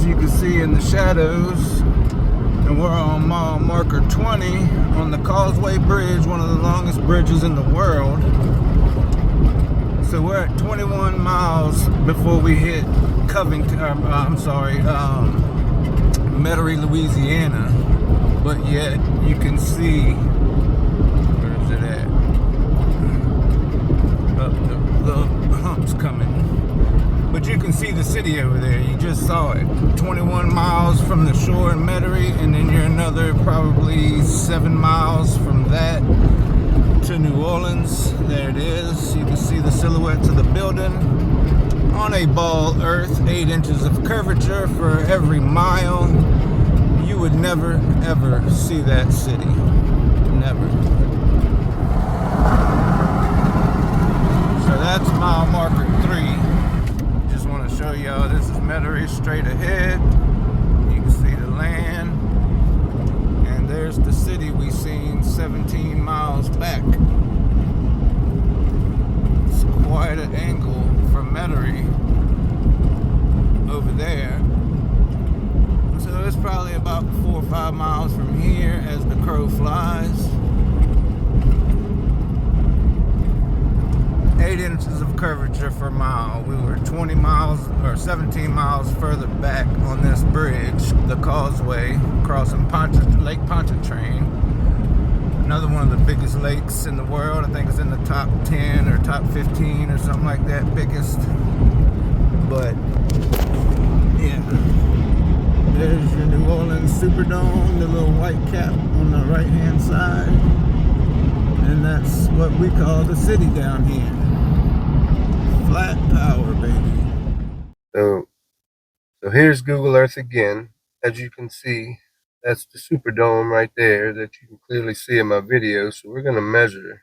as you can see in the shadows. And we're on mile marker 20 on the Causeway Bridge, one of the longest bridges in the world. So we're at 21 miles before we hit Covington, Metairie, Louisiana. But yet you can see, where is it at? Oh, the hump's coming. But you can see the city over there. You just saw it. 21 miles from the shore in Metairie, and then you're another probably 7 miles from that to New Orleans. There it is. You can see the silhouettes of the building on a ball earth, 8 inches of curvature for every mile. You would never ever see that city. Never. So that's mile marker 3. Just want to show y'all this is Metairie straight ahead. You can see the land. And there's the city we seen 17 miles back. It's quite an angle from Metairie over there. So it's probably about 4 or 5 miles from here as the crow flies. 8 inches of curvature per mile. We were 20 miles or 17 miles further back on this bridge, the Causeway, crossing Lake Pontchartrain. Another one of the biggest lakes in the world. I think it's in the top 10 or top 15 or something like that, biggest. But yeah, there's your New Orleans Superdome, the little white cap on the right hand side. And that's what we call the city down here. Flat power, baby. So here's Google Earth again. As you can see, that's the Superdome right there that you can clearly see in my video. So we're going to measure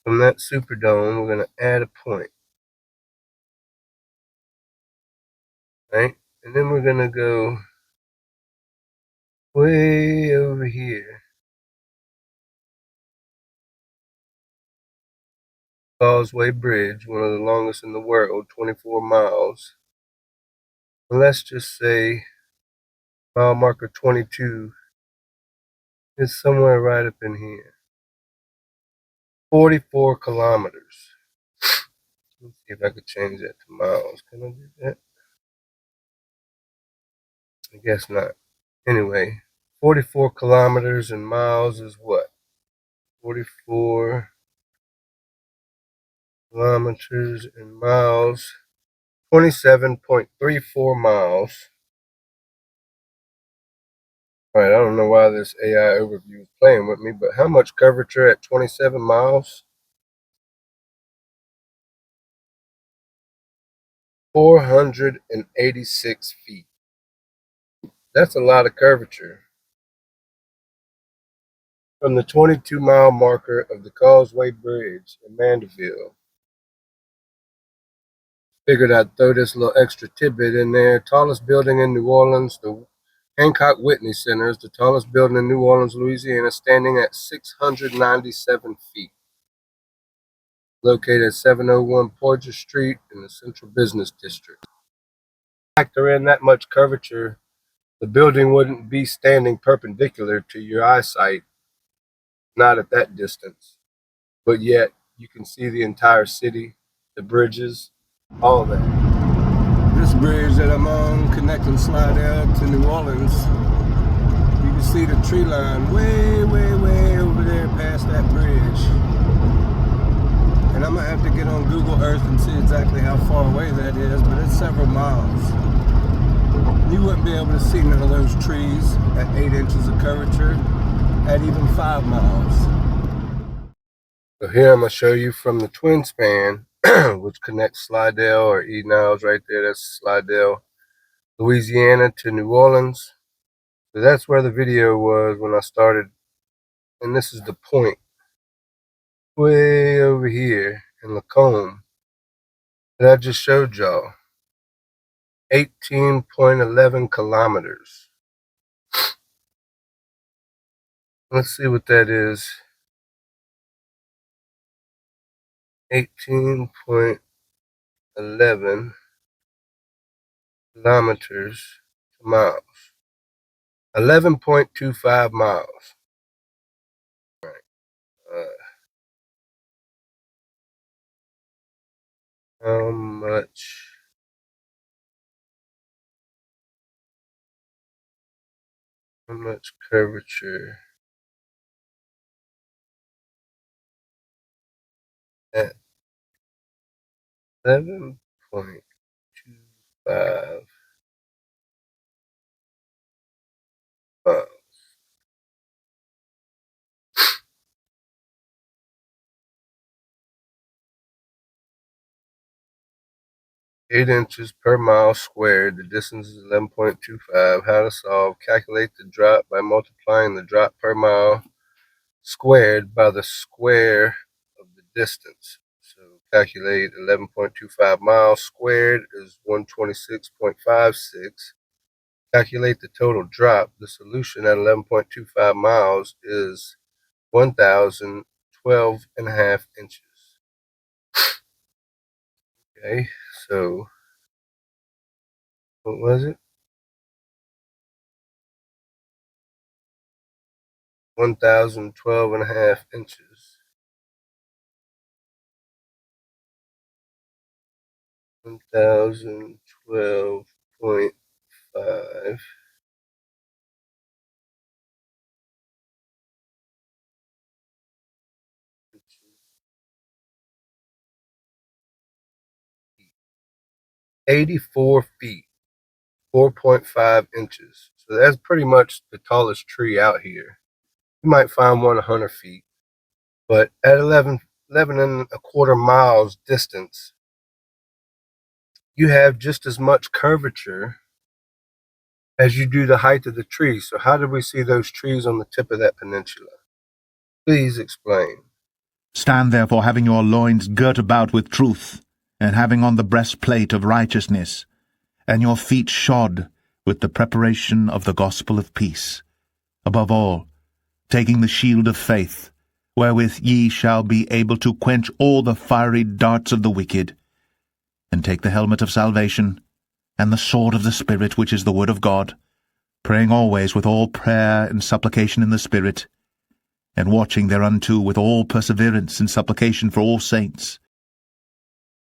from that Superdome. We're going to add a point. Right? And then we're going to go way over here. Causeway Bridge, one of the longest in the world, 24 miles. And let's just say mile marker 22 is somewhere right up in here. 44 kilometers. Let's see if I could change that to miles. Can I do that? I guess not. Anyway, 44 kilometers in miles is what? 44 kilometers in miles. 27.34 miles. Alright, I don't know why this AI overview is playing with me, but how much curvature at 27 miles? 486 feet. That's a lot of curvature. From the 22-mile marker of the Causeway Bridge in Mandeville. Figured I'd throw this little extra tidbit in there. Tallest building in New Orleans, the Hancock Whitney Center, is the tallest building in New Orleans, Louisiana, standing at 697 feet. Located at 701 Poydras Street in the Central Business District. Factor in that much curvature, the building wouldn't be standing perpendicular to your eyesight, not at that distance. But yet, you can see the entire city, the bridges, all of that. This bridge that I'm on, connecting Slidell to New Orleans, you can see the tree line way, way, way over there past that bridge. And I'm going to have to get on Google Earth and see exactly how far away that is, but it's several miles. You wouldn't be able to see none of those trees at 8 inches of curvature at even 5 miles. So here I'm going to show you from the twin span, which connects Slidell or E. Niles right there. That's Slidell, Louisiana to New Orleans. So that's where the video was when I started. And this is the point way over here in Lacombe that I just showed y'all. 18.11 kilometers. Let's see what that is. 18.11 kilometers to miles. 11.25 miles. Uh, how much curvature at 11.25 miles? 8 inches per mile squared. The distance is 11.25. How to solve? Calculate the drop by multiplying the drop per mile squared by the square of the distance. So calculate 11.25 miles squared is 126.56. Calculate the total drop. The solution at 11.25 miles is 1,012.5 inches. Okay, so what was it? 1,012.5 inches. 1,012.5 inches. 84 feet, 4.5 inches. So that's pretty much the tallest tree out here. You might find one 100 feet, but at 11 and a quarter miles distance, you have just as much curvature as you do the height of the tree. So how did we see those trees on the tip of that peninsula? Please explain. Stand therefore, having your loins girt about with truth, and having on the breastplate of righteousness, and your feet shod with the preparation of the gospel of peace. Above all, taking the shield of faith, wherewith ye shall be able to quench all the fiery darts of the wicked, and take the helmet of salvation, and the sword of the Spirit, which is the word of God, praying always with all prayer and supplication in the Spirit, and watching thereunto with all perseverance and supplication for all saints,